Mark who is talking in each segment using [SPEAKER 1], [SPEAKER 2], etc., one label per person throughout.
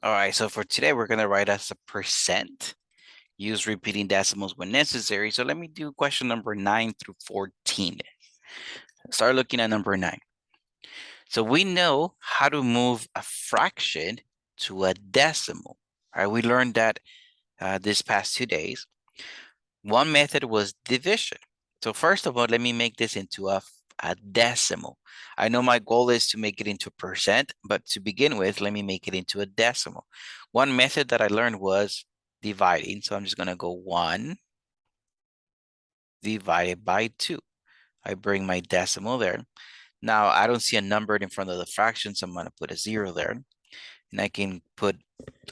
[SPEAKER 1] All right, so for today, we're going to write as a percent. Use repeating decimals when necessary. So let me do question number 9 through 14. Start looking at number 9. So we know how to move a fraction to a decimal. All right, we learned that this past 2 days. One method was division. So first of all, let me make this into a decimal. I know my goal is to make it into a percent, but to begin with, let me make it into a decimal. One method that I learned was dividing. So I'm just going to go 1 divided by 2. I bring my decimal there. Now, I don't see a number in front of the fraction, so I'm going to put a 0 there. And I can put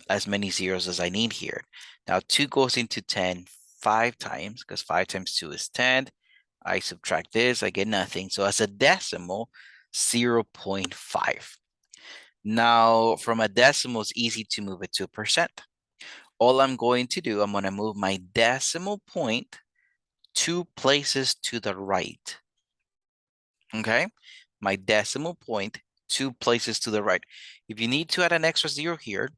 [SPEAKER 1] as many zeros as I need here. Now, 2 goes into 10 5 times, because 5 times 2 is 10. I subtract this, I get nothing. So as a decimal, 0.5. Now, from a decimal, it's easy to move it to a percent. All I'm going to do, I'm going to move my decimal point 2 places to the right. Okay? My decimal point 2 places to the right. If you need to add an extra 0 here,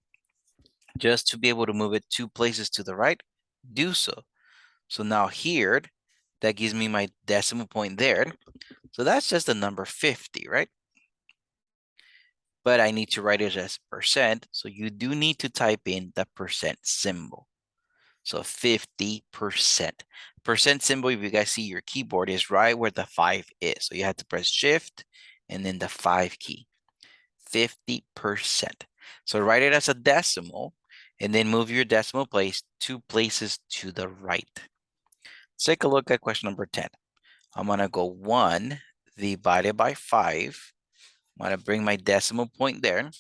[SPEAKER 1] just to be able to move it 2 places to the right, do so. So now here, that gives me my decimal point there. So that's just the number 50, right? But I need to write it as percent. So you do need to type in the percent symbol. So 50%. Percent symbol, if you guys see your keyboard, is right where the 5 is. So you have to press shift and then the 5 key. 50%. So write it as a decimal and then move your decimal place 2 places to the right. Let's take a look at question number 10. I'm going to go 1 divided by 5. I'm going to bring my decimal point there.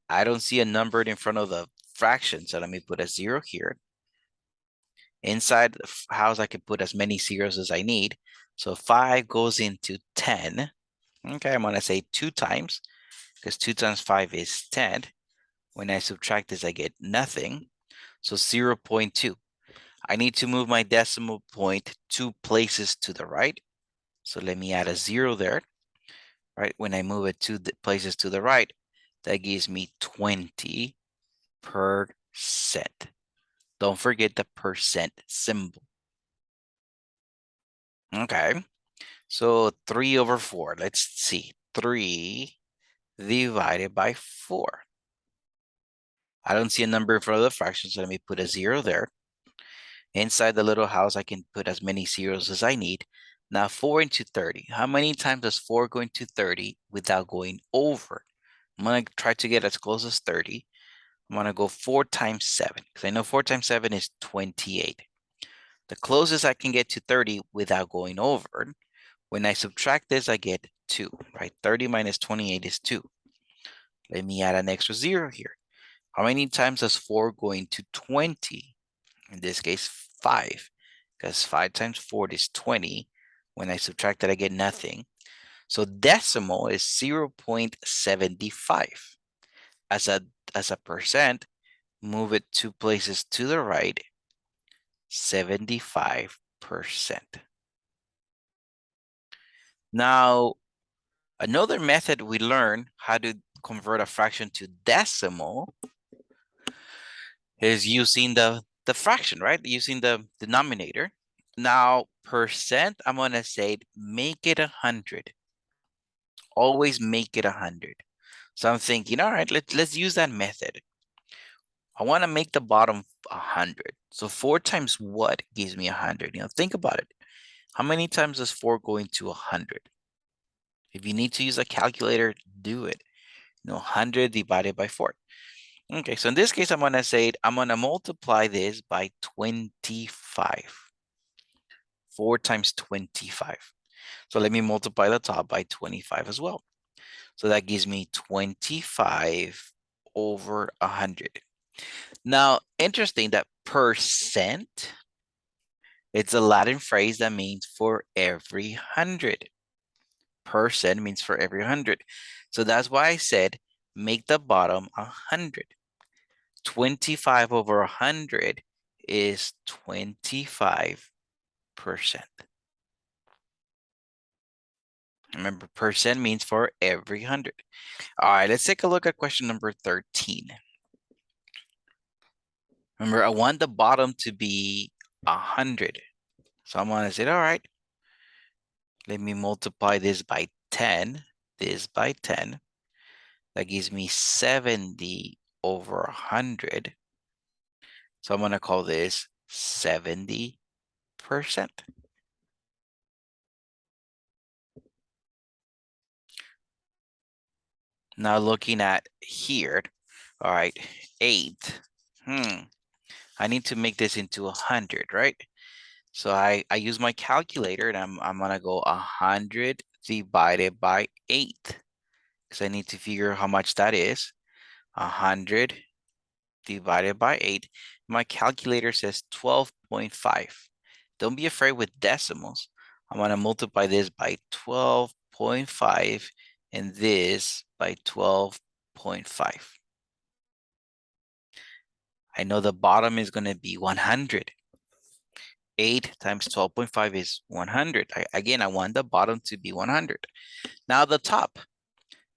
[SPEAKER 1] I don't see a number in front of the fraction, so let me put a 0 here. Inside the house, I can put as many zeros as I need. So 5 goes into 10. Okay, I'm going to say 2 times, because 2 times 5 is 10. When I subtract this, I get nothing. So 0.2. I need to move my decimal point 2 places to the right. So let me add a 0 there. Right, when I move it 2 places to the right, that gives me 20%. Don't forget the percent symbol. Okay, so 3 over 4. Let's see. 3 divided by 4. I don't see a number in front of the fraction, so let me put a 0 there. Inside the little house, I can put as many zeros as I need. Now 4 into 30. How many times does 4 go into 30 without going over? I'm going to try to get as close as 30. I'm going to go 4 times 7, because I know 4 times 7 is 28. The closest I can get to 30 without going over. When I subtract this, I get 2, right? 30 minus 28 is 2. Let me add an extra 0 here. How many times does 4 go into 20? In this case, 5, because 5 times 4 is 20. When I subtract that, I get nothing. So decimal is 0.75. As a percent, move it 2 places to the right, 75%. Now, another method we learn how to convert a fraction to decimal is using the fraction, right? Using the denominator. Now, percent, I'm going to say make it 100. Always make it 100. So I'm thinking, all right, let's use that method. I want to make the bottom 100. So 4 times what gives me 100? Think about it. How many times does 4 go into 100? If you need to use a calculator, do it. 100 divided by 4. Okay, so in this case, I'm going to say I'm going to multiply this by 25. 4 times 25. So let me multiply the top by 25 as well. So that gives me 25 over 100. Now, interesting that percent, it's a Latin phrase that means for every 100. Percent means for every 100. So that's why I said make the bottom 100. 25 over 100 is 25%. Remember, percent means for every 100. All right, let's take a look at question number 13. Remember, I want the bottom to be 100. So I'm gonna say, all right, let me multiply this by 10, this by 10. That gives me 70 over 100. So I'm gonna call this 70%. Now looking at here, all right, 8. I need to make this into 100, right? So I use my calculator and I'm gonna go 100 divided by 8 because I need to figure how much that is. 100 divided by 8. My calculator says 12.5. Don't be afraid with decimals. I'm gonna multiply this by 12.5 and this by 12.5. I know the bottom is gonna be 100. 8 times 12.5 is 100. Again, I want the bottom to be 100. Now the top,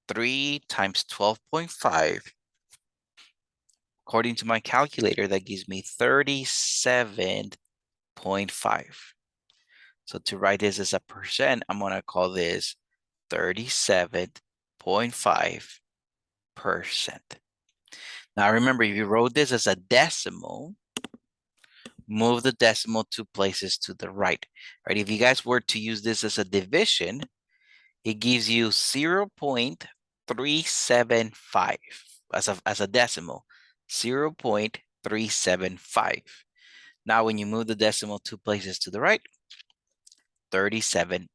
[SPEAKER 1] 3 times 12.5. According to my calculator, that gives me 37.5. So to write this as a percent, I'm going to call this 37.5%. Now remember, if you wrote this as a decimal, move the decimal 2 places to the right. Right? If you guys were to use this as a division, it gives you 0.375 as a decimal, 0.375. Now, when you move the decimal 2 places to the right, 37.5.